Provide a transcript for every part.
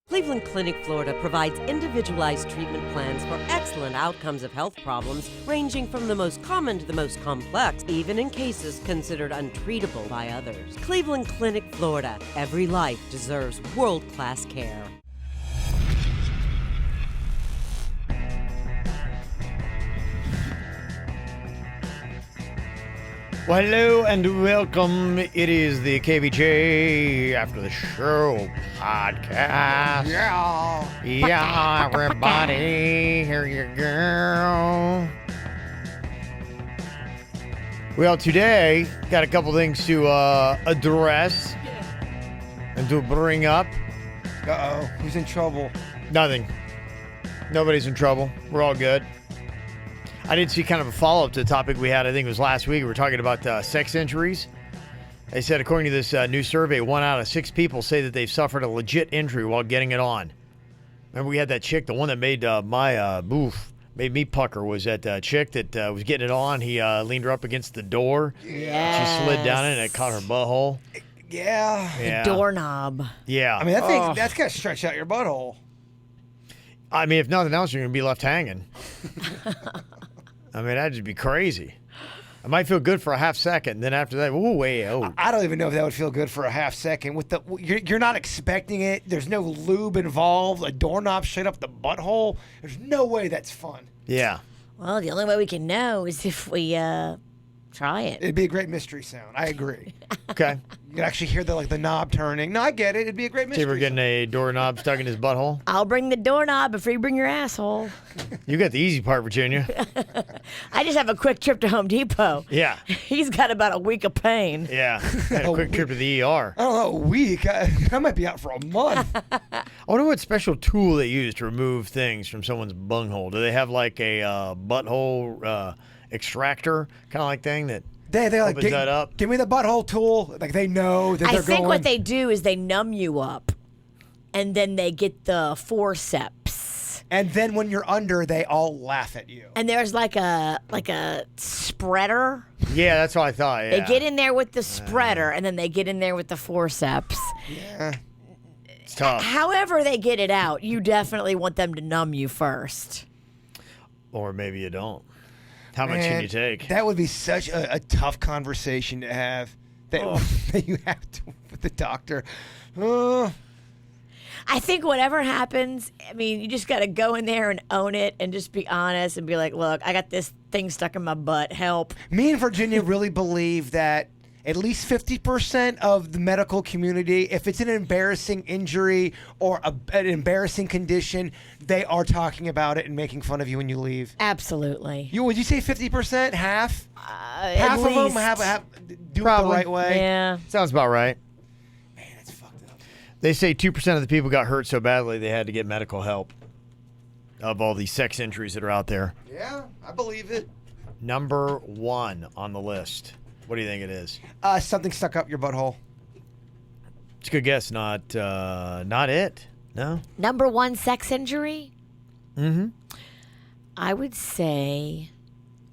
Cleveland Clinic, Florida provides individualized treatment plans for excellent outcomes of health problems ranging from the most common to the most complex, even in cases considered untreatable by others. Cleveland Clinic, Florida. Every life deserves world-class care. Well, hello and welcome. It is the KVJ After the Show Podcast. Yeah, everybody, here you go. Well, today, got a couple things to address and to bring up. Uh-oh, who's in trouble? Nothing. Nobody's in trouble. We're all good. I did see kind of a follow-up to the topic we had, I think it was last week. We were talking about sex injuries. They said, according to this new survey, 1 out of 6 people say that they've suffered a legit injury while getting it on. Remember we had that chick, the one that made made me pucker, was that chick that was getting it on. He leaned her up against the door. Yeah. She slid down in and it caught her butthole. Yeah. The doorknob. Yeah. I mean, that thing, that's got to stretch out your butthole. I mean, if nothing else, you're going to be left hanging. I mean, that'd just be crazy. I might feel good for a half second, then after that, I don't even know if that would feel good for a half second. With the you're not expecting it. There's no lube involved. A doorknob straight up the butthole. There's no way that's fun. Yeah. Well, the only way we can know is if we try it. It'd be a great mystery sound. I agree. Okay. You could actually hear the knob turning. No, I get it. It'd be a great mystery. See, we're getting a doorknob stuck in his butthole. I'll bring the doorknob if you bring your asshole. You got the easy part, Virginia. I just have a quick trip to Home Depot. Yeah. He's got about a week of pain. Yeah. Had a quick trip to the ER. I don't know, a week. I might be out for a month. I wonder what special tool they use to remove things from someone's bunghole. Do they have like a butthole extractor kind of like thing that They like, opens that up? Give me the butthole tool. Like, they know that they're I think going. what they do is they numb you up, and then they get the forceps. And then when you're under, they all laugh at you. And there's like a spreader. Yeah, that's what I thought. Yeah. They get in there with the spreader, and then they get in there with the forceps. Yeah. It's tough. However they get it out, you definitely want them to numb you first. Or maybe you don't. How much can you take? That would be such a tough conversation to have that you have to with the doctor. I think whatever happens, I mean, you just got to go in there and own it and just be honest and be like, look, I got this thing stuck in my butt. Help. Me and Virginia really believe that at least 50% of the medical community, if it's an embarrassing injury or an embarrassing condition, they are talking about it and making fun of you when you leave. Absolutely. Would you say 50%? Half? Half of least. them have do Probably. it the right way? Yeah. Sounds about right. Man, it's fucked up. They say 2% of the people got hurt so badly they had to get medical help of all these sex injuries that are out there. Yeah, I believe it. Number 1 on the list. What do you think it is? Something stuck up your butthole. It's a good guess. Not it. No. Number 1 sex injury? Mm-hmm. I would say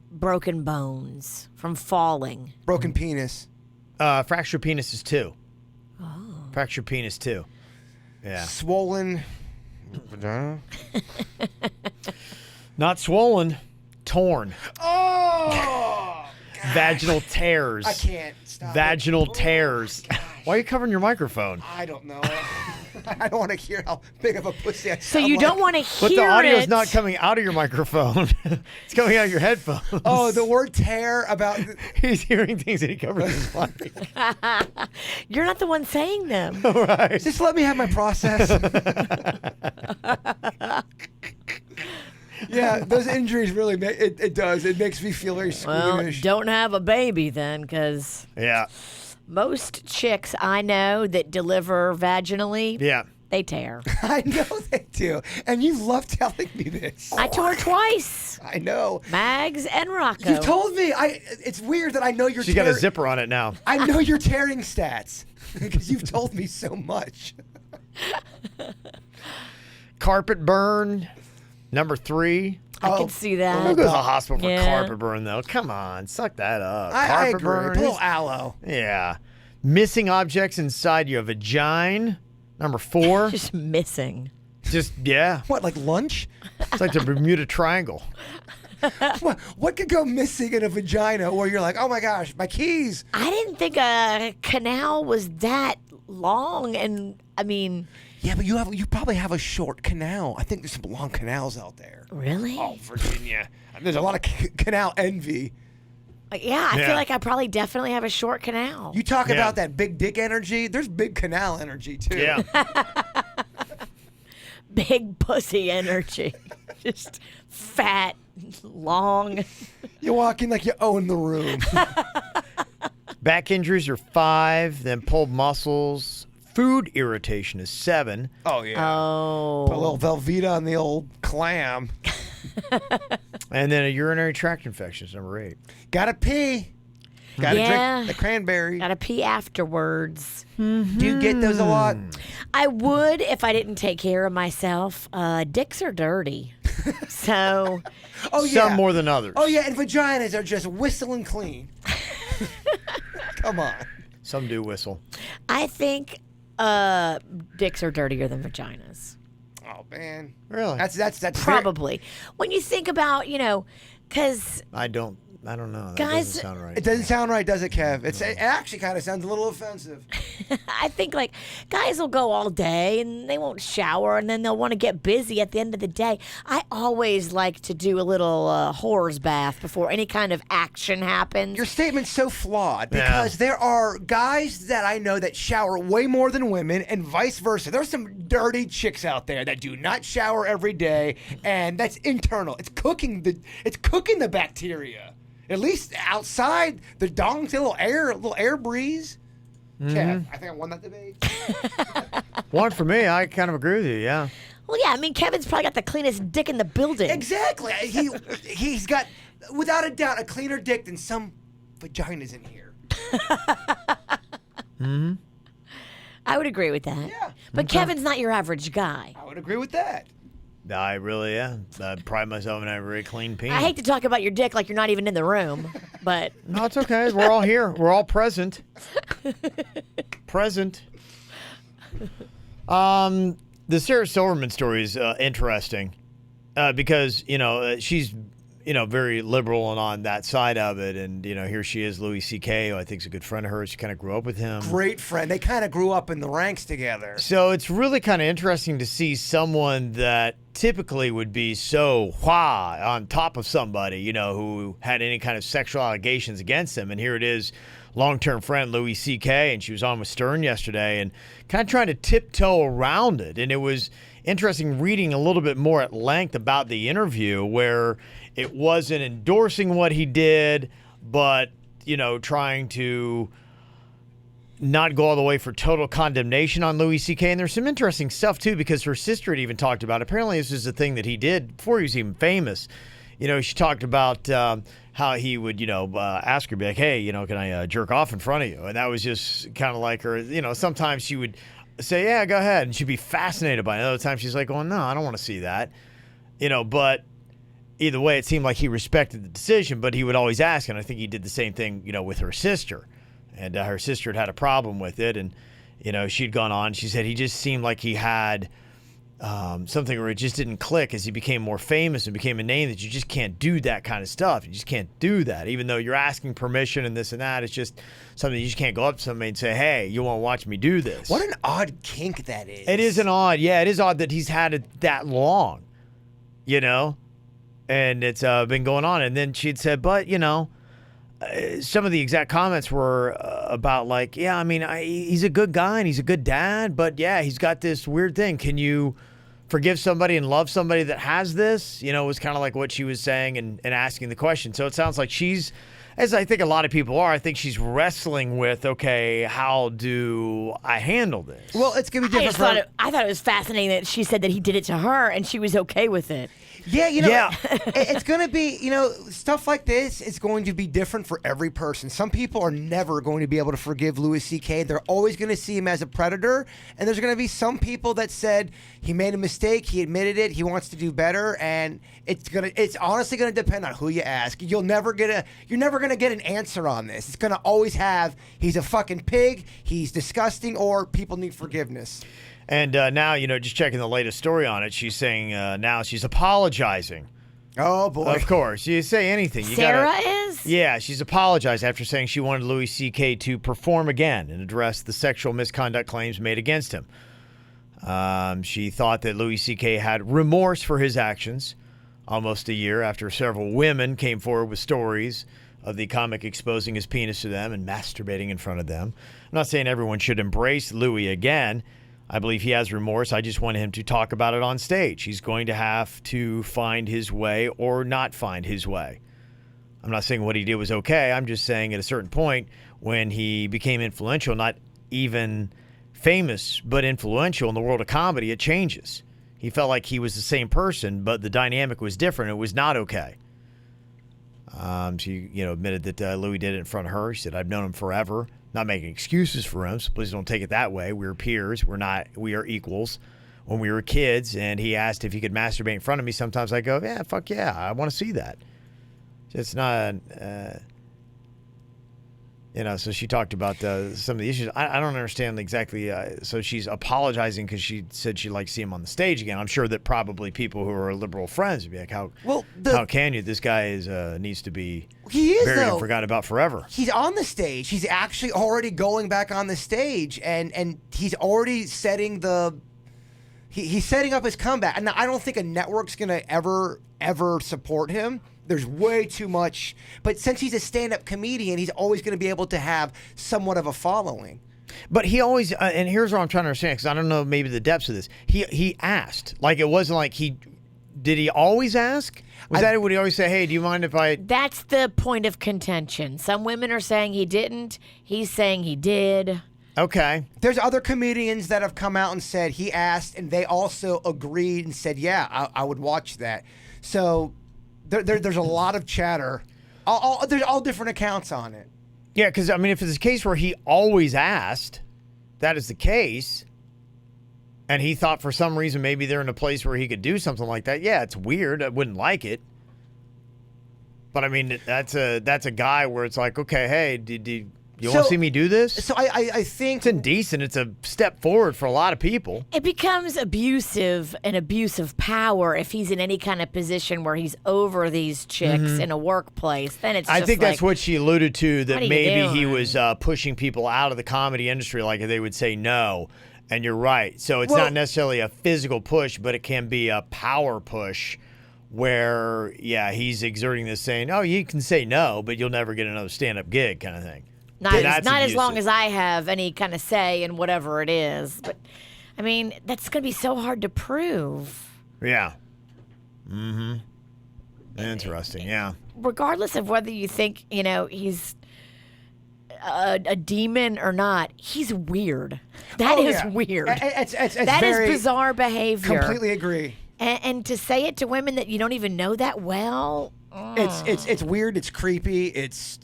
broken bones from falling. Broken penis. Fractured penis is 2. Oh. Fractured penis 2. Yeah. Swollen vagina. Not swollen. Torn. Oh! Vaginal tears. I can't stop. Vaginal tears. Why are you covering your microphone? I don't know. I don't want to hear how big of a pussy I sound. So you don't want to hear But the audio's it. not coming out of your microphone. It's coming out of your headphones. Oh, the word tear about... He's hearing things that he covers his mic. You're not the one saying them. Right. Just let me have my process. Yeah, those injuries really it does. It makes me feel very Well, squeamish. don't have a baby then, because Yeah. most chicks I know that deliver vaginally, Yeah. they tear. I know they do. And you love telling me this. I tore twice. I know. Mags and Rocco. You've told me. It's weird that I know your She's got a zipper on it now. I know your tearing stats because you've told me so much. Carpet burn. Number 3. I can see that. Who goes to the hospital for Yeah. carpet burn, though? Come on. Suck that up. I Carpet agree. burn. Put a little aloe. Yeah. Missing objects inside your vagina. Number 4, Just missing. yeah. What, like lunch? It's like the Bermuda Triangle. What could go missing in a vagina where you're like, oh my gosh, my keys? I didn't think a canal was that long, and I mean, Yeah, but you probably have a short canal. I think there's some long canals out there. really? Oh, Virginia. There's a lot of canal envy. Yeah, I Yeah. feel like I probably definitely have a short canal. You talk Yeah. about that big dick energy. There's big canal energy too. Yeah. Big pussy energy. Just fat, long. You walk in like you own the room. Back injuries are 5, then pulled muscles. Food irritation is 7. Oh yeah. Oh. Put a little Velveeta on the old clam. And then a urinary tract infection is number 8. Gotta pee. Gotta Yeah. drink the cranberry. Gotta pee afterwards. Do you get those a lot? I would if I didn't take care of myself. Dicks are dirty. So, Oh yeah. Some more than others. Oh yeah, and vaginas are just whistling clean. Come on. Some do whistle. I think dicks are dirtier than vaginas. Oh man. Really? That's Probably. When you think about, because I don't know. That Guys- doesn't sound right. It doesn't sound right, does it, Kev? It actually kind of sounds a little offensive. I think like guys will go all day and they won't shower and then they'll want to get busy at the end of the day. I always like to do a little horror's bath before any kind of action happens. Your statement's so flawed because there are guys that I know that shower way more than women and vice versa. There's some dirty chicks out there that do not shower every day, and that's internal. It's cooking the bacteria. At least outside, the dong's a little air breeze. Kev, I think I won that debate. One for me. I kind of agree with you. Yeah. Well, yeah, I mean, Kevin's probably got the cleanest dick in the building. Exactly. He's got, without a doubt, a cleaner dick than some vaginas in here. I would agree with that. Yeah. But Kevin's not your average guy. I would agree with that. I really am. I pride myself in having a very clean penis. I hate to talk about your dick like you're not even in the room, but No, it's okay. We're all here. We're all present. Present. The Sarah Silverman story is interesting because she's very liberal and on that side of it, and here she is, Louis C.K., who I think is a good friend of hers. She kind of grew up with him. Great friend. They kind of grew up in the ranks together. So it's really kind of interesting to see someone that typically would be so on top of somebody, who had any kind of sexual allegations against them. And here it is, long-term friend Louis C.K., and she was on with Stern yesterday and kind of trying to tiptoe around it. And it was interesting reading a little bit more at length about the interview where it wasn't endorsing what he did, but, trying to not go all the way for total condemnation on Louis C.K. And there's some interesting stuff, too, because her sister had even talked about it. Apparently, this is a thing that he did before he was even famous. She talked about how he would, ask her, be like, hey, can I jerk off in front of you? And that was just kind of like her, sometimes she would say, yeah, go ahead. And she'd be fascinated by it. Other times she's like, oh, no, I don't want to see that. But either way, it seemed like he respected the decision, but he would always ask. And I think he did the same thing, with her sister. And her sister had a problem with it. And, she'd gone on. She said he just seemed like he had something where it just didn't click as he became more famous and became a name that you just can't do that kind of stuff. You just can't do that. Even though you're asking permission and this and that, it's just something you just can't go up to somebody and say, hey, you won't watch me do this. What an odd kink that is. It is it is odd that he's had it that long, and it's been going on. And then she'd said, but, some of the exact comments were about like, yeah, I mean, he's a good guy and he's a good dad, but yeah, he's got this weird thing. Can you forgive somebody and love somebody that has this? Was kind of like what she was saying and asking the question. So it sounds like she's, as I think a lot of people are, I think she's wrestling with, okay, how do I handle this? Well, it's going to be different. I thought it was fascinating that she said that he did it to her and she was okay with it. Yeah, Yeah. it's going to be, stuff like this is going to be different for every person. Some people are never going to be able to forgive Louis C.K. They're always going to see him as a predator. And there's going to be some people that said he made a mistake, he admitted it, he wants to do better, and it's honestly going to depend on who you ask. You're never going to get an answer on this. It's going to always have he's a fucking pig, he's disgusting, or people need forgiveness. And now, just checking the latest story on it, she's saying now she's apologizing. Oh, boy. Of course. You say anything. Sarah is? Yeah, she's apologized after saying she wanted Louis C.K. to perform again and address the sexual misconduct claims made against him. She thought that Louis C.K. had remorse for his actions almost a year after several women came forward with stories of the comic exposing his penis to them and masturbating in front of them. I'm not saying everyone should embrace Louis again. I believe he has remorse. I just want him to talk about it on stage. He's going to have to find his way or not find his way. I'm not saying what he did was okay. I'm just saying at a certain point when he became influential, not even famous, but influential in the world of comedy, it changes. He felt like he was the same person, but the dynamic was different. It was not okay. She, admitted that Louis did it in front of her. She said, "I've known him forever. Not making excuses for him, so please don't take it that way. We're peers. We are equals. When we were kids, and he asked if he could masturbate in front of me, sometimes I go, yeah, fuck yeah, I want to see that." It's not, so she talked about some of the issues. I don't understand exactly. So she's apologizing because she said she'd like to see him on the stage again. I'm sure that probably people who are liberal friends would be like, how can you? This guy needs to be buried and forgotten about forever. He's on the stage. He's actually already going back on the stage, and he's already setting he's setting up his comeback. And I don't think a network's going to ever support him. There's way too much. But since he's a stand-up comedian, he's always going to be able to have somewhat of a following. But he always, and here's what I'm trying to understand, because I don't know maybe the depths of this. He asked. Like, it wasn't like did he always ask? Would he always say, hey, do you mind if I... That's the point of contention. Some women are saying he didn't. He's saying he did. Okay. There's other comedians that have come out and said he asked, and they also agreed and said, yeah, I would watch that. So... There's a lot of chatter. There's all different accounts on it. Yeah, because, if it's a case where he always asked, that is the case, and he thought for some reason maybe they're in a place where he could do something like that, yeah, it's weird. I wouldn't like it. But, that's a guy where it's like, okay, hey, do you want to see me do this? So I think... It's indecent. It's a step forward for a lot of people. It becomes abusive and abuse of power if he's in any kind of position where he's over these chicks in a workplace. Then it's I just think like, that's what she alluded to, that maybe he doing? was pushing people out of the comedy industry, like they would say no. And you're right. So it's not necessarily a physical push, but it can be a power push where, yeah, he's exerting this saying, oh, you can say no, but you'll never get another stand-up gig kind of thing. Not as long as I have any kind of say in whatever it is. But, that's going to be so hard to prove. Yeah. Mm-hmm. Interesting, yeah. Regardless of whether you think, he's a demon or not, he's weird. That is weird. That is bizarre behavior. Completely agree. And to say it to women that you don't even know that well... It's weird. It's creepy. It's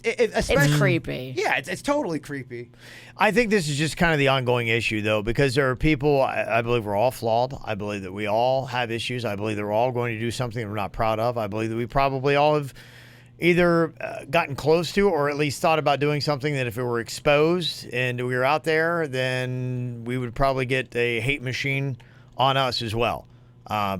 creepy. Yeah, it's totally creepy. I think this is just kind of the ongoing issue, though, because there are people, I believe we're all flawed. I believe that we all have issues. I believe that we're all going to do something we're not proud of. I believe that we probably all have either gotten close to or at least thought about doing something that if it were exposed and we were out there, then we would probably get a hate machine on us as well.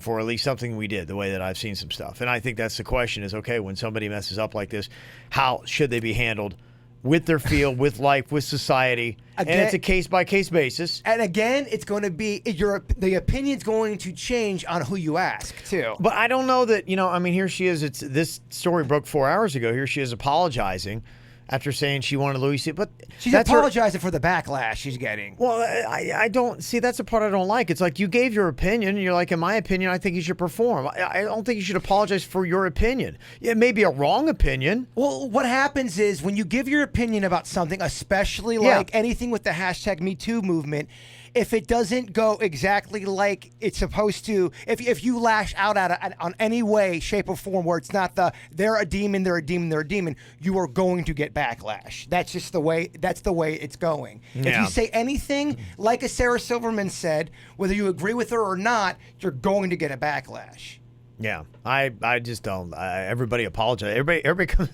For at least something we did, the way that I've seen some stuff. And I think that's the question is, okay, when somebody messes up like this, how should they be handled with their field, with life, with society? Again, and it's a case-by-case basis. And again, it's going to be, the opinion's going to change on who you ask, too. But I don't know that, here she is. This story broke 4 hours ago. Here she is apologizing after saying she wanted Louis C. But she's apologizing for the backlash she's getting. Well, I don't see. That's the part I don't like. It's like you gave your opinion, and you're like, in my opinion, I think you should perform. I don't think you should apologize for your opinion. It may be a wrong opinion. Well, what happens is when you give your opinion about something, especially like anything with the hashtag #MeToo movement, if it doesn't go exactly like it's supposed to, if you lash out on any way, shape, or form where it's not they're a demon, they're a demon, they're a demon, you are going to get backlash. That's just the way it's going. Yeah. If you say anything like a Sarah Silverman said, whether you agree with her or not, you're going to get a backlash. Yeah, I just don't. Everybody apologize. Everybody comes.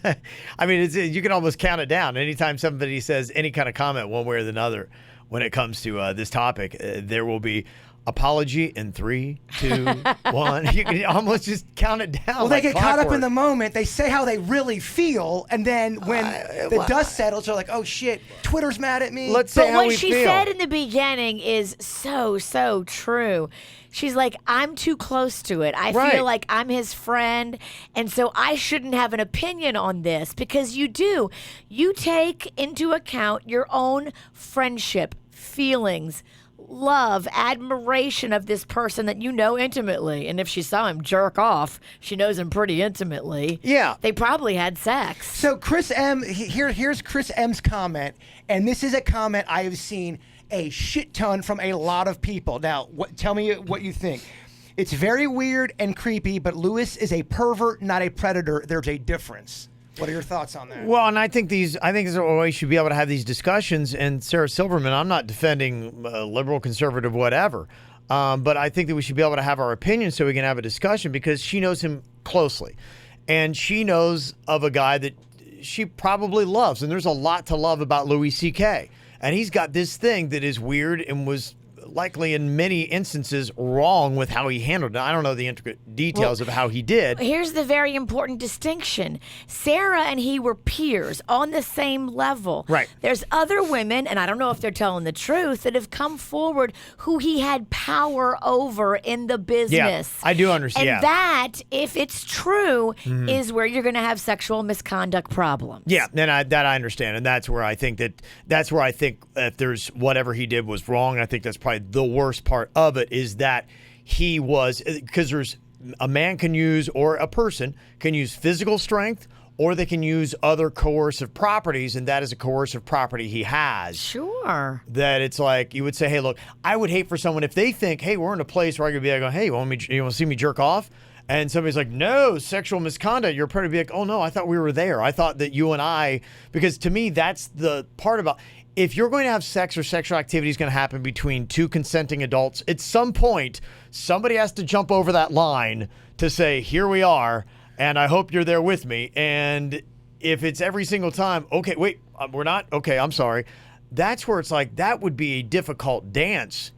You can almost count it down. Anytime somebody says any kind of comment one way or the other, when it comes to this topic. There will be apology in 3, 2, 1. You can almost just count it down. Well, like they get caught up in clockwork. the moment. They say how they really feel, and then when the dust settles, they're like, "Oh shit, Twitter's mad at me." Let's say But how what we she feel. said in the beginning is so true. She's like, I'm too close to it. I Right. feel like I'm his friend, and so I shouldn't have an opinion on this, because you do. You take into account your own friendship, feelings, love, admiration of this person that you know intimately. And if she saw him jerk off, she knows him pretty intimately. Yeah. They probably had sex. So Chris M, here's Chris M's comment, and this is a comment I have seen a shit ton from a lot of people. Now, tell me what you think. It's very weird and creepy, but Lewis is a pervert, not a predator. There's a difference. What are your thoughts on that? Well, and I think there's a way we should be able to have these discussions. And Sarah Silverman, I'm not defending liberal, conservative, whatever, but I think that we should be able to have our opinions so we can have a discussion, because she knows him closely, and she knows of a guy that she probably loves, and there's a lot to love about Louis C.K. And he's got this thing that is weird and was likely in many instances wrong with how he handled it. I don't know the intricate details of how he did. Here's the very important distinction. Sarah and he were peers on the same level. Right. There's other women, and I don't know if they're telling the truth, that have come forward who he had power over in the business. I do understand. And that, if it's true, is where you're going to have sexual misconduct problems. Yeah, and I understand, and that's where I think if there's whatever he did was wrong. I think that's probably the worst part of it, is that he was, because there's a man can use, or a person can use physical strength, or they can use other coercive properties, and that is a coercive property he has. Sure. That it's like, you would say, hey, look, I would hate for someone if they think, hey, we're in a place where I could be like, hey, you want to see me jerk off? And somebody's like, no, sexual misconduct. You're probably be like, oh no, I thought we were there. I thought that you and I, because to me, that's the part about, if you're going to have sex or sexual activity is going to happen between two consenting adults, at some point, somebody has to jump over that line to say, here we are, and I hope you're there with me. And if it's every single time, okay, wait, we're not? Okay, I'm sorry. That's where it's like, that would be a difficult dance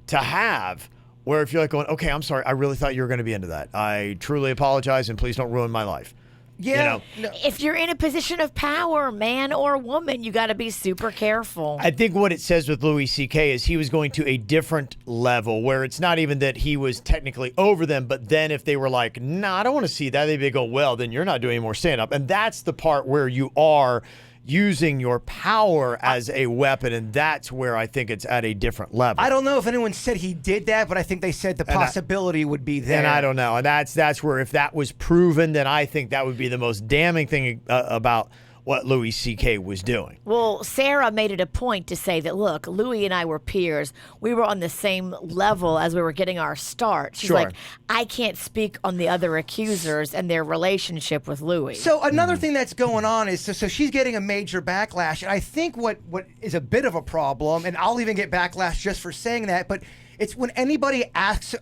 to have, where if you're like going, okay, I'm sorry, I really thought you were going to be into that. I truly apologize, and please don't ruin my life. Yeah. If you're in a position of power, man or woman, you got to be super careful. I think what it says with Louis C.K. is he was going to a different level, where it's not even that he was technically over them, but then if they were like, nah, I don't want to see that, they'd go, well, then you're not doing any more stand-up. And that's the part where you are using your power as a weapon, and that's where I think it's at a different level. I don't know if anyone said he did that, but I think they said the possibility would be there. And I don't know. And that's where, if that was proven, then I think that would be the most damning thing about what Louis C.K. was doing. Well, Sarah made it a point to say that, look, Louis and I were peers. We were on the same level as we were getting our start. She's Sure. like, I can't speak on the other accusers and their relationship with Louis. So another thing that's going on is, so she's getting a major backlash. And I think what is a bit of a problem, and I'll even get backlash just for saying that, but it's when anybody asks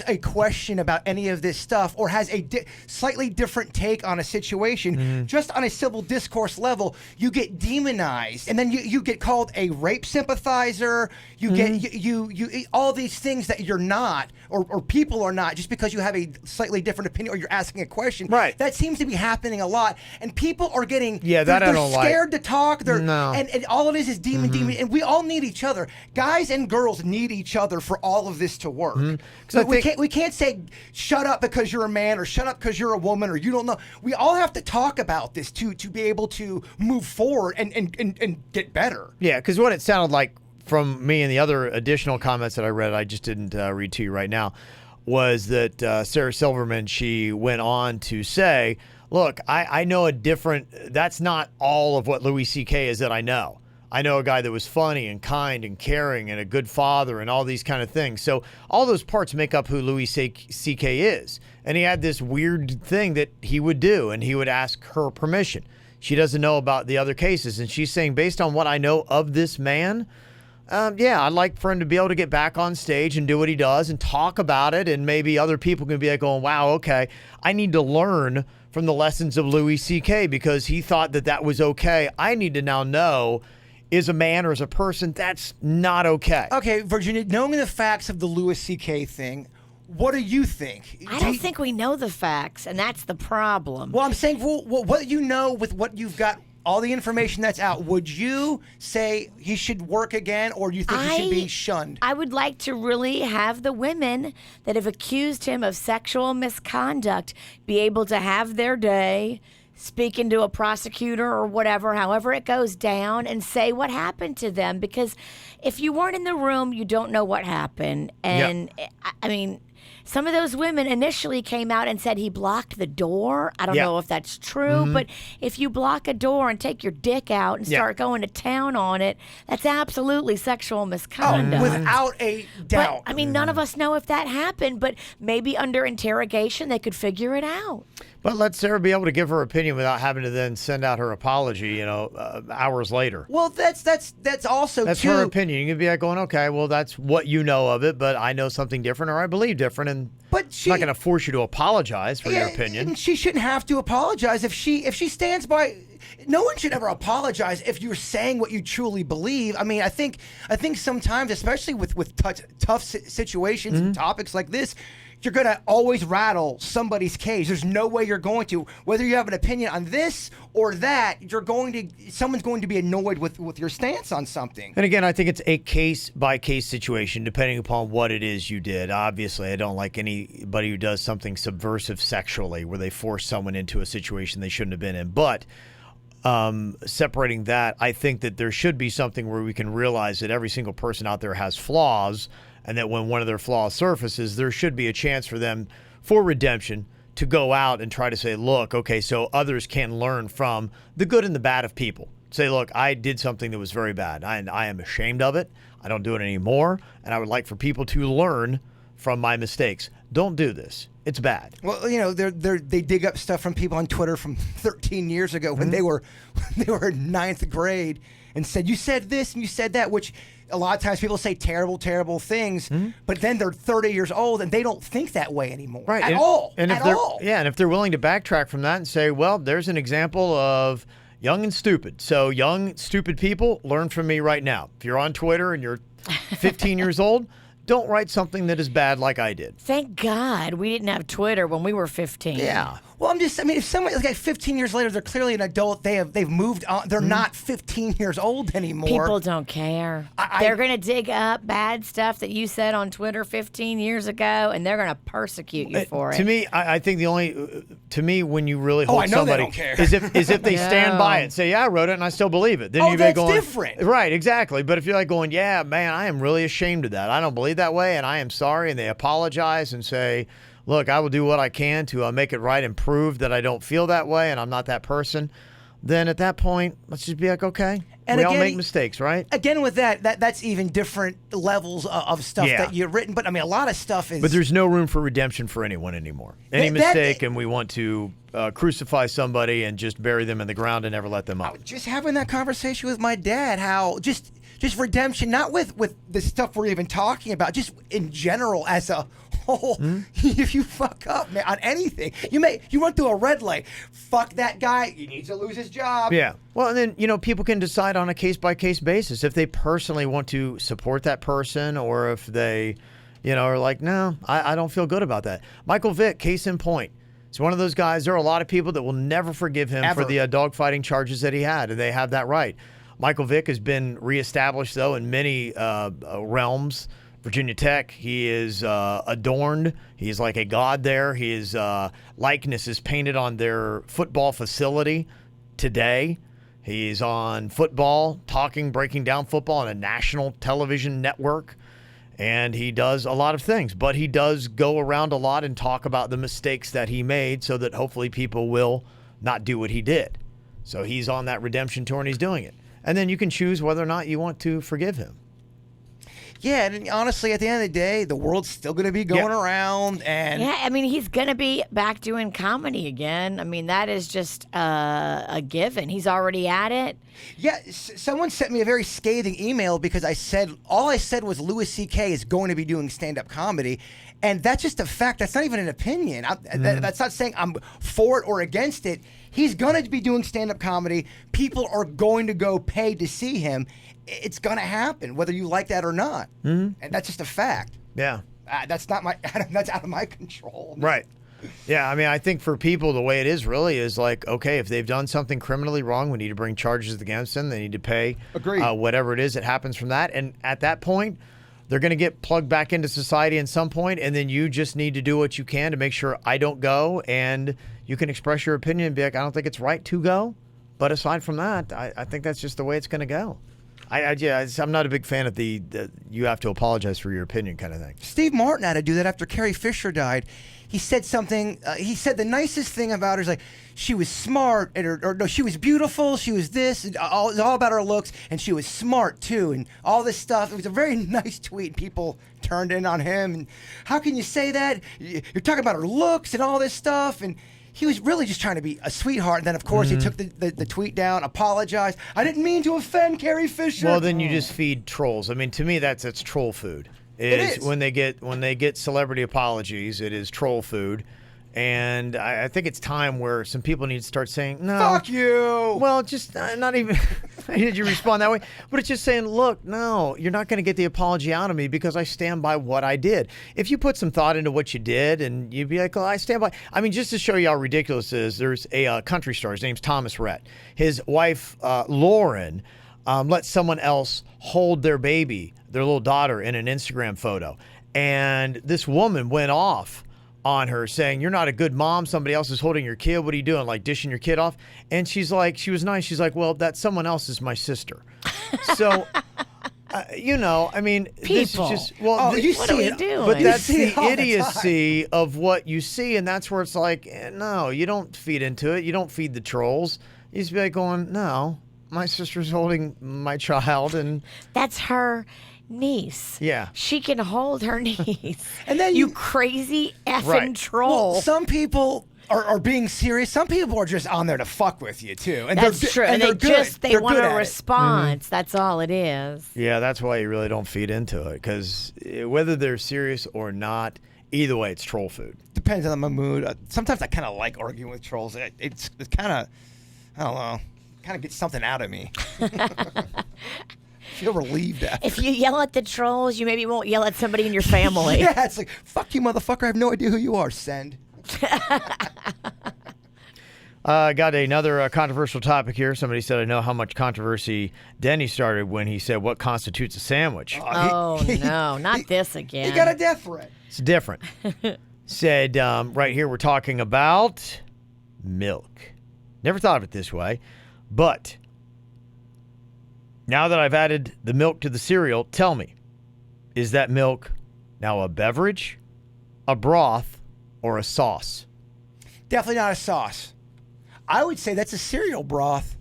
a question about any of this stuff, or has a slightly different take on a situation, just on a civil discourse level, you get demonized, and then you get called a rape sympathizer. You get you all these things that you're not, or people are not, just because you have a slightly different opinion or you're asking a question. Right. That seems to be happening a lot, and people are getting that I they're don't like. scared to talk. No. And all it is demon, and we all need each other. Guys and girls need each other for all of this to work. So we can't say shut up because you're a man, or shut up because you're a woman, or you don't know. We all have to talk about this to be able to move forward and get better. Yeah, because what it sounded like from me and the other additional comments that I read, I just didn't read to you right now, was that Sarah Silverman, she went on to say, look, I know that's not all of what Louis C.K. is that I know. I know a guy that was funny and kind and caring and a good father and all these kind of things. So all those parts make up who Louis C.K. is. And he had this weird thing that he would do, and he would ask her permission. She doesn't know about the other cases. And she's saying, based on what I know of this man, I'd like for him to be able to get back on stage and do what he does and talk about it. And maybe other people can be like going, wow, okay, I need to learn from the lessons of Louis C.K. because he thought that was okay. I need to now know, is a man or as a person, that's not okay. Okay, Virginia, knowing the facts of the Louis C.K. thing, what do you think? I don't think we know the facts, and that's the problem. Well, I'm saying, what you know with what you've got, all the information that's out, would you say he should work again, or do you think he should be shunned? I would like to really have the women that have accused him of sexual misconduct be able to have their day, speaking to a prosecutor or whatever, however it goes down, and say what happened to them. Because if you weren't in the room, you don't know what happened. And I mean, some of those women initially came out and said he blocked the door. I don't know if that's true, but if you block a door and take your dick out and start going to town on it, that's absolutely sexual misconduct. Without a doubt. But, I mean, none of us know if that happened, but maybe under interrogation they could figure it out. But let Sarah be able to give her opinion without having to then send out her apology, hours later. Well, that's also That's her opinion. You can be like going, okay, well, that's what you know of it, but I know something different or I believe different, and I'm not going to force you to apologize for your opinion. And she shouldn't have to apologize if she stands by. No one should ever apologize if you're saying what you truly believe. I mean, I think sometimes, especially with tough situations and topics like this, you're going to always rattle somebody's cage. There's no way you're going to. Whether you have an opinion on this or that, someone's going to be annoyed with your stance on something. And again, I think it's a case-by-case situation, depending upon what it is you did. Obviously, I don't like anybody who does something subversive sexually, where they force someone into a situation they shouldn't have been in. But separating that, I think that there should be something where we can realize that every single person out there has flaws, and that when one of their flaws surfaces, there should be a chance for them, for redemption, to go out and try to say, look, okay, so others can learn from the good and the bad of people. Say, look, I did something that was very bad. I am ashamed of it. I don't do it anymore. And I would like for people to learn from my mistakes. Don't do this. It's bad. Well, they dig up stuff from people on Twitter from 13 years ago when they were in ninth grade and said, you said this and you said that, which a lot of times people say terrible, terrible things, but then they're 30 years old and they don't think that way anymore. Right. At all. And if they're willing to backtrack from that and say, well, there's an example of young and stupid. So young, stupid people, learn from me right now. If you're on Twitter and you're 15 years old, don't write something that is bad like I did. Thank God we didn't have Twitter when we were 15. Yeah. Well, if someone like 15 years later, they're clearly an adult. They've moved on. They're not 15 years old anymore. People don't care. They're going to dig up bad stuff that you said on Twitter 15 years ago, and they're going to persecute you for it. To me, I think when you really hold somebody, they don't care. is if they stand by it and say, yeah, I wrote it and I still believe it. Then that's different. Right, exactly. But if you're like going, yeah, man, I am really ashamed of that. I don't believe that way, and I am sorry, and they apologize and say, look, I will do what I can to make it right and prove that I don't feel that way and I'm not that person, then at that point, let's just be like, okay, we all make mistakes, right? Again, with that's even different levels of stuff that you've written. But, I mean, a lot of stuff is... But there's no room for redemption for anyone anymore. Any mistake, and we want to crucify somebody and just bury them in the ground and never let them up. Just having that conversation with my dad, how just redemption, not with the stuff we're even talking about, just in general as a whole. If you fuck up, man, on anything, you run through a red light, fuck that guy, he needs to lose his job. Yeah. Well, and then, people can decide on a case-by-case basis if they personally want to support that person or if they, are like, no, I don't feel good about that. Michael Vick, case in point. He's one of those guys. There are a lot of people that will never forgive him for the dogfighting charges that he had, and they have that right. Michael Vick has been reestablished, though, in many realms. Virginia Tech, he is adorned. He's like a god there. His likeness is painted on their football facility today. He's on football, breaking down football on a national television network. And he does a lot of things. But he does go around a lot and talk about the mistakes that he made so that hopefully people will not do what he did. So he's on that redemption tour and he's doing it. And then you can choose whether or not you want to forgive him. Yeah, and honestly, at the end of the day, the world's still going to be going around. And yeah, I mean, he's going to be back doing comedy again. I mean, that is just a given. He's already at it. Yeah, someone sent me a very scathing email because all I said was Louis C.K. is going to be doing stand-up comedy, and that's just a fact. That's not even an opinion. That's not saying I'm for it or against it. He's going to be doing stand-up comedy. People are going to go pay to see him. It's going to happen, whether you like that or not, and that's just a fact. Yeah. That's not that's out of my control. Right. Yeah, I mean, I think for people, the way it is really is like, okay, if they've done something criminally wrong, we need to bring charges against them. They need to pay whatever it is that happens from that. And at that point, they're going to get plugged back into society at some point, and then you just need to do what you can to make sure I don't go, and you can express your opinion and be like, I don't think it's right to go. But aside from that, I think that's just the way it's going to go. I'm not a big fan of the you have to apologize for your opinion kind of thing. Steve Martin had to do that after Carrie Fisher died. He said something. He said the nicest thing about her is like she was smart, no, she was beautiful. She was this. It was all about her looks, and she was smart too, and all this stuff. It was a very nice tweet. People turned in on him, and how can you say that? You're talking about her looks and all this stuff, and he was really just trying to be a sweetheart. And then, of course, he took the tweet down, apologized. I didn't mean to offend Carrie Fisher. Well, then you just feed trolls. I mean, to me, that's troll food. It is. When they get celebrity apologies, it is troll food. And I think it's time where some people need to start saying, no. Fuck you. Well, just not even, did you respond that way? But it's just saying, look, no, you're not going to get the apology out of me because I stand by what I did. If you put some thought into what you did and you'd be like, oh, I stand by. I mean, just to show you how ridiculous it is, there's a country star. His name's Thomas Rhett. His wife, Lauren, let someone else hold their baby, their little daughter, in an Instagram photo. And this woman went off on her saying, you're not a good mom. Somebody else is holding your kid. What are you doing? Like dishing your kid off? And she's like, she was nice. She's like, well, that someone else is my sister. So, I mean, people. This is just, well, what are we doing? But that's the idiocy of what you see. And that's where it's like, no, you don't feed into it. You don't feed the trolls. You just be like going, no, my sister's holding my child. And that's her niece. Yeah. She can hold her niece. And then you crazy effing troll. Well, some people are being serious. Some people are just on there to fuck with you too. And that's true. And they want a response. That's all it is. Yeah, that's why you really don't feed into it, because whether they're serious or not, either way, it's troll food. Depends on my mood. Sometimes I kind of like arguing with trolls. It's kind of, I don't know, kind of gets something out of me. Feel relieved after. If you yell at the trolls, you maybe won't yell at somebody in your family. Yeah, it's like, fuck you, motherfucker. I have no idea who you are. Send. Got another controversial topic here. Somebody said, I know how much controversy Denny started when he said, what constitutes a sandwich? Oh, no, not this again. He got a death threat. It's different. Said, right here, we're talking about milk. Never thought of it this way, but now that I've added the milk to the cereal, tell me, is that milk now a beverage, a broth, or a sauce? Definitely not a sauce. I would say that's a cereal broth.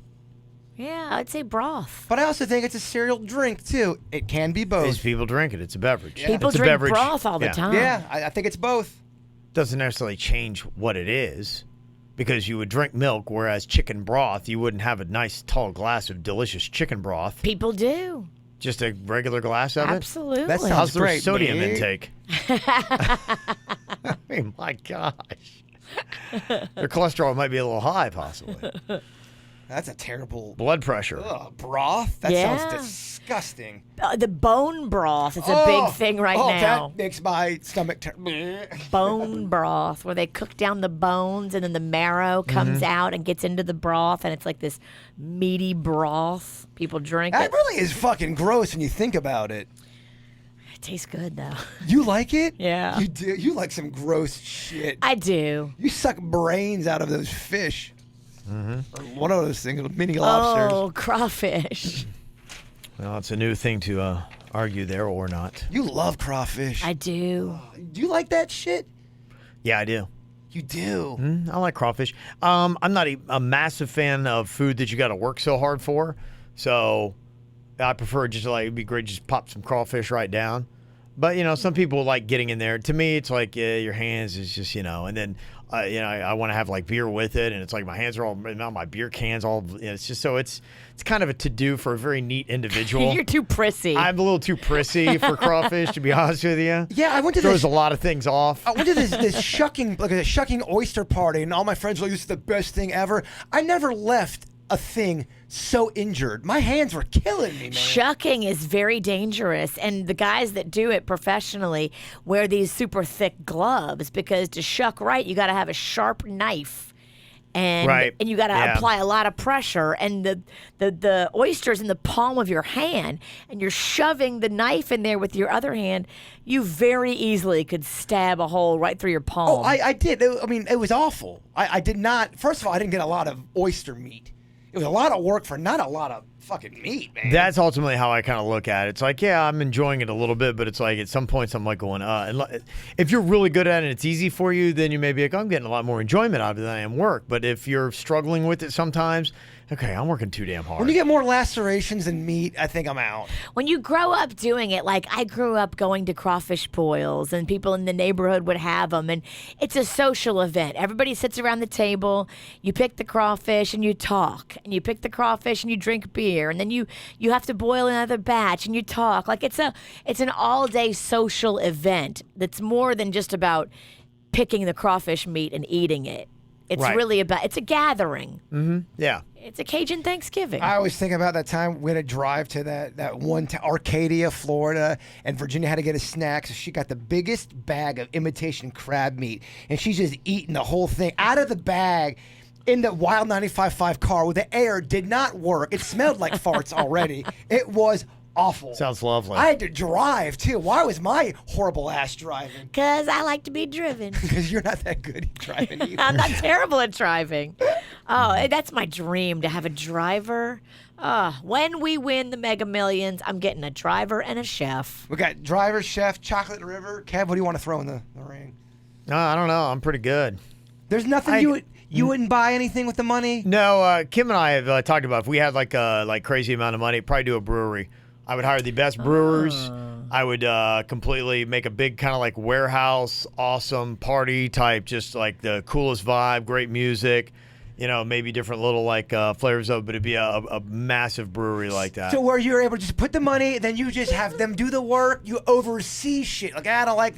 Yeah, I'd say broth. But I also think it's a cereal drink, too. It can be both. As people drink it, it's a beverage. Yeah. People it's drink a beverage. broth all the time. Yeah, I think it's both. Doesn't necessarily change what it is, because you would drink milk, whereas chicken broth, you wouldn't have a nice tall glass of delicious chicken broth. People do. Just a regular glass of Absolutely. That sounds How's their great, sodium babe. intake? I mean, my gosh. Their cholesterol might be a little high, possibly. That's a terrible... Blood pressure. Broth? That Yeah. sounds disgusting. The bone broth is a big thing right now. That makes my stomach turn... Bone broth, where they cook down the bones and then the marrow comes out and gets into the broth, and it's like this meaty broth. People drink That it. really is fucking gross when you think about it. It tastes good, though. You like it? Yeah. You do. You like some gross shit. I do. You suck brains out of those fish. Or one of those things, mini lobsters. Oh, crawfish. Well, it's a new thing to argue there or not. You love crawfish. I do. Do you like that shit? Yeah, I do. You do. I like crawfish. I'm not a massive fan of food that you got to work so hard for. So I prefer just like, it'd be great to just pop some crawfish right down. But, some people like getting in there. To me, it's like your hands is just, and then, I want to have like beer with it. And it's like my hands are all, now my beer cans all, it's just so it's kind of a to-do for a very neat individual. You're too prissy. I'm a little too prissy for crawfish, to be honest with you. Yeah, I went to Throws a lot of things off. I went to this shucking, like a shucking oyster party, and all my friends were like, this is the best thing ever. I never left a thing so injured. My hands were killing me, man. Shucking is very dangerous, and the guys that do it professionally wear these super thick gloves because to shuck right, you got to have a sharp knife. And you got to apply a lot of pressure, and the oyster's in the palm of your hand, and you're shoving the knife in there with your other hand. You very easily could stab a hole right through your palm. Oh, I did. It was awful. I did not. First of all, I didn't get a lot of oyster meat. It was a lot of work for not a lot of fucking meat, man. That's ultimately how I kind of look at it. It's like, I'm enjoying it a little bit, but it's like at some points I'm like going, and if you're really good at it and it's easy for you, then you may be like, I'm getting a lot more enjoyment out of it than I am work. But if you're struggling with it sometimes, okay, I'm working too damn hard. When you get more lacerations than meat, I think I'm out. When you grow up doing it, like I grew up going to crawfish boils, and people in the neighborhood would have them, and it's a social event. Everybody sits around the table, you pick the crawfish and you talk, and you pick the crawfish and you drink beer, and then you have to boil another batch and you talk. Like it's an all-day social event that's more than just about picking the crawfish meat and eating it. It's really about, it's a gathering. Mm-hmm. Yeah. It's a Cajun Thanksgiving. I always think about that time we had to drive to that one to Arcadia, Florida, and Virginia had to get a snack, so she got the biggest bag of imitation crab meat, and she's just eating the whole thing out of the bag in the Wild 95.5 car where the air did not work. It smelled like farts already. It was awful. Sounds lovely. I had to drive, too. Why was my horrible ass driving? Because I like to be driven. Because you're not that good at driving either. I'm not terrible at driving. Oh, that's my dream, to have a driver. When we win the Mega Millions, I'm getting a driver and a chef. We got driver, chef, Chocolate River. Kev, what do you want to throw in the ring? I don't know. I'm pretty good. There's nothing you wouldn't buy anything with the money? No, Kim and I have talked about if we had like a crazy amount of money, probably do a brewery. I would hire the best brewers. I would completely make a big kind of like warehouse, awesome party type, just like the coolest vibe, great music, maybe different little like flavors of it, but it'd be a massive brewery like that. So where you're able to just put the money, then you just have them do the work, you oversee shit. Like, I don't like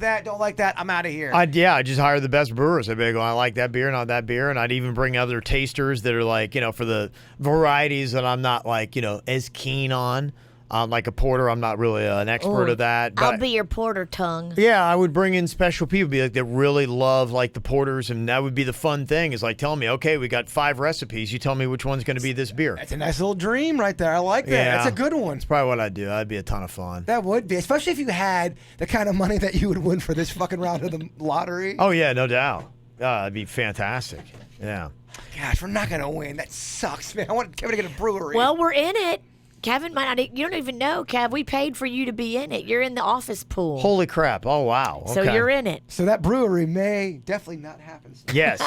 that, I'm out of here. I'd just hire the best brewers. I'd be like, I like that beer, not that beer. And I'd even bring other tasters that are like, for the varieties that I'm not like, as keen on. Like a porter, I'm not really an expert of that. But I'll be your porter tongue. Yeah, I would bring in special people, be like that really love like the porters, and that would be the fun thing. Is like telling me, okay, we got 5 recipes. You tell me which one's going to be this beer. That's a nice little dream right there. I like that. Yeah. That's a good one. That's probably what I'd do. That'd be a ton of fun. That would be, especially if you had the kind of money that you would win for this fucking round of the lottery. Oh yeah, no doubt. That'd be fantastic. Yeah. Gosh, we're not going to win. That sucks, man. I want Kevin to get a brewery. Well, we're in it. Kevin might not. You don't even know, Kev. We paid for you to be in it. You're in the office pool. Holy crap. Oh, wow. Okay. So you're in it. So that brewery may definitely not happen. Yes.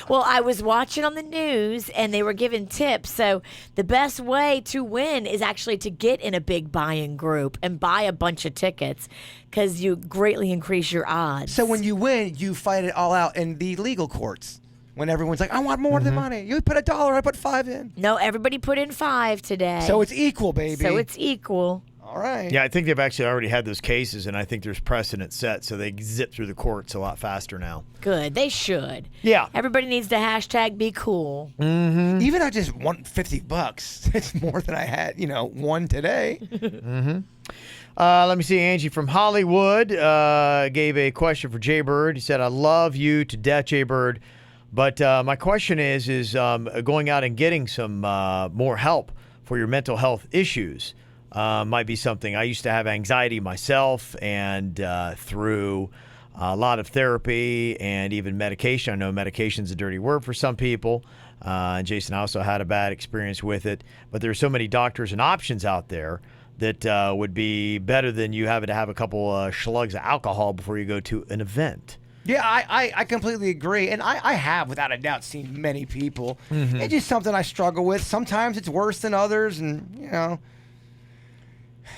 Well, I was watching on the news, and they were giving tips. So the best way to win is actually to get in a big buying group and buy a bunch of tickets, because you greatly increase your odds. So when you win, you fight it all out in the legal courts. When everyone's like, I want more than money. You put $1, I put 5 in. No, everybody put in 5 today. So it's equal, baby. So it's equal. All right. Yeah, I think they've actually already had those cases, and I think there's precedent set, so they zip through the courts a lot faster now. Good. They should. Yeah. Everybody needs to hashtag be cool. Mm-hmm. Even I just won $50. It's more than I had, won today. Mm-hmm. Let me see. Angie from Hollywood gave a question for Jay Bird. He said, I love you to death, Jay Bird. But my question is going out and getting some more help for your mental health issues might be something. I used to have anxiety myself, and through a lot of therapy and even medication. I know medication's a dirty word for some people. And Jason also had a bad experience with it. But there are so many doctors and options out there that would be better than you having to have a couple slugs of alcohol before you go to an event. Yeah, I completely agree. And I have, without a doubt, seen many people. Mm-hmm. It's just something I struggle with. Sometimes it's worse than others. And,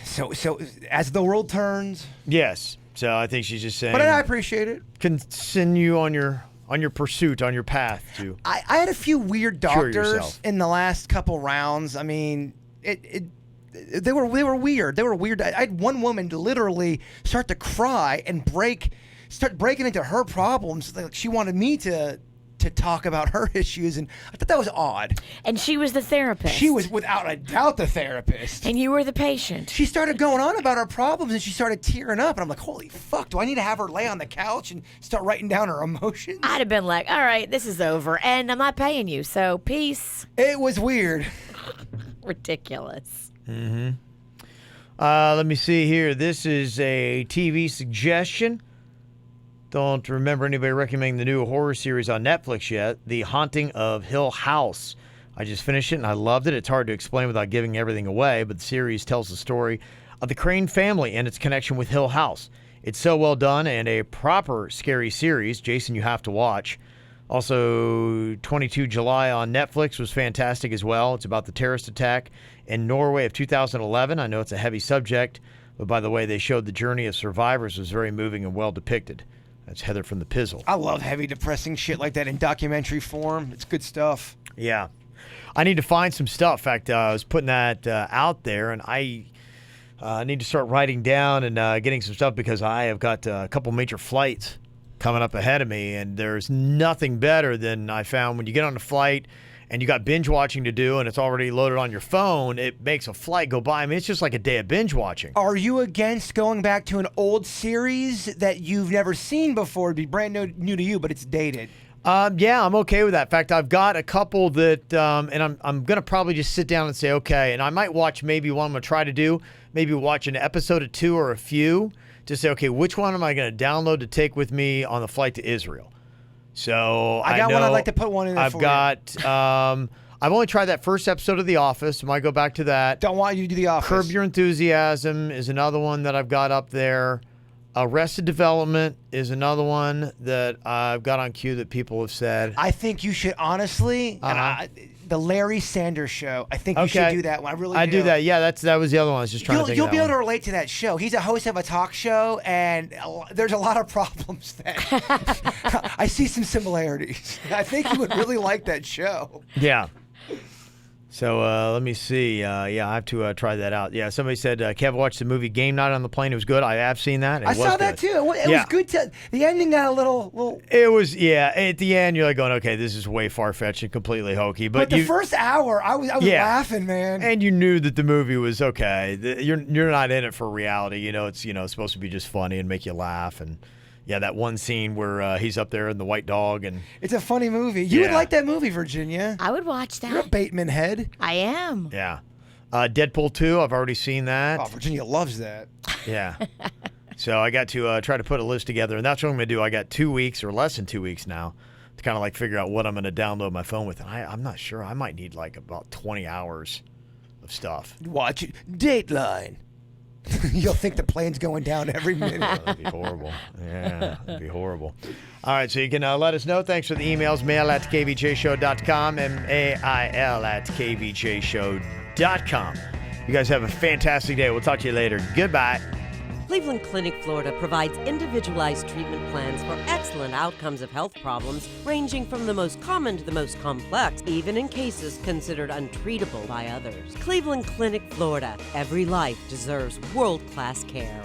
So as the world turns. Yes. So I think she's just saying. But I appreciate it. Continue on your pursuit, on your path to. I had a few weird Cure doctors yourself. in the last couple rounds. I mean, they were weird. They were weird. I had one woman literally start to cry and start breaking into her problems. Like she wanted me to talk about her issues, and I thought that was odd. And she was the therapist. She was without a doubt the therapist. And you were the patient. She started going on about her problems, and she started tearing up. And I'm like, holy fuck, do I need to have her lay on the couch and start writing down her emotions? I'd have been like, all right, this is over, and I'm not paying you, so peace. It was weird. Ridiculous. Let me see here. This is a TV suggestion. Don't remember anybody recommending the new horror series on Netflix yet, The Haunting of Hill House. I just finished it and I loved it. It's hard to explain without giving everything away, but the series tells the story of the Crane family and its connection with Hill House. It's so well done and a proper scary series. Jason, you have to watch. Also, 22 July on Netflix was fantastic as well. It's about the terrorist attack in Norway of 2011. I know it's a heavy subject, but by the way, they showed the journey of survivors was very moving and well depicted. That's Heather from the Pizzle. I love heavy, depressing shit like that in documentary form. It's good stuff. Yeah. I need to find some stuff. In fact, I was putting that out there, and I need to start writing down and getting some stuff because I have got a couple major flights coming up ahead of me, and there's nothing better than I found when you get on a flight and you got binge watching to do and it's already loaded on your phone, it makes a flight go by. I mean, it's just like a day of binge watching. Are you against going back to an old series that you've never seen before? It'd be brand new to you, but it's dated. Yeah, I'm okay with that. In fact, I've got a couple that, and I'm going to probably just sit down and say, okay, and I might watch maybe one I'm going to try to do, maybe watch an episode or two or a few to say, okay, which one am I going to download to take with me on the flight to Israel? So I got know one. I'd like to put one in there I've for got, I've only tried that first episode of The Office. I might go back to that. Don't want you to do The Office. Curb Your Enthusiasm is another one that I've got up there. Arrested Development is another one that I've got on queue that people have said. I think you should honestly, the Larry Sanders Show. I think you should do that one. I really do. I do that. Yeah, that was the other one. I was just trying to think You'll of be that able to one. relate to that show. He's a host of a talk show, and there's a lot of problems there. I see some similarities. I think you would really like that show. Yeah. So let me see. Yeah, I have to try that out. Yeah, somebody said Kev watched the movie Game Night on the Plane. It was good. I have seen that. I saw that too. It was good. The ending got a little. It was, yeah. At the end, you're like going, okay, this is way far fetched and completely hokey. But the first hour, I was laughing, man. And you knew that the movie was okay. You're not in it for reality. You know, it's supposed to be just funny and make you laugh. And yeah, that one scene where he's up there in the white dog, and it's a funny movie. You would like that movie, Virginia. I would watch that. You're a Bateman head. I am. Yeah. Deadpool 2, I've already seen that. Oh, Virginia loves that. Yeah. So I got to try to put a list together, and that's what I'm going to do. I got 2 weeks or less than 2 weeks now to kind of like figure out what I'm going to download my phone with. And I'm not sure. I might need like about 20 hours of stuff. Watch it. Dateline. You'll think the plane's going down every minute. Oh, that'd be horrible. Yeah, that'd be horrible. All right, so you can let us know. Thanks for the emails. mail@kvjshow.com, mail@kvjshow.com. You guys have a fantastic day. We'll talk to you later. Goodbye. Cleveland Clinic, Florida provides individualized treatment plans for excellent outcomes of health problems ranging from the most common to the most complex, even in cases considered untreatable by others. Cleveland Clinic, Florida. Every life deserves world-class care.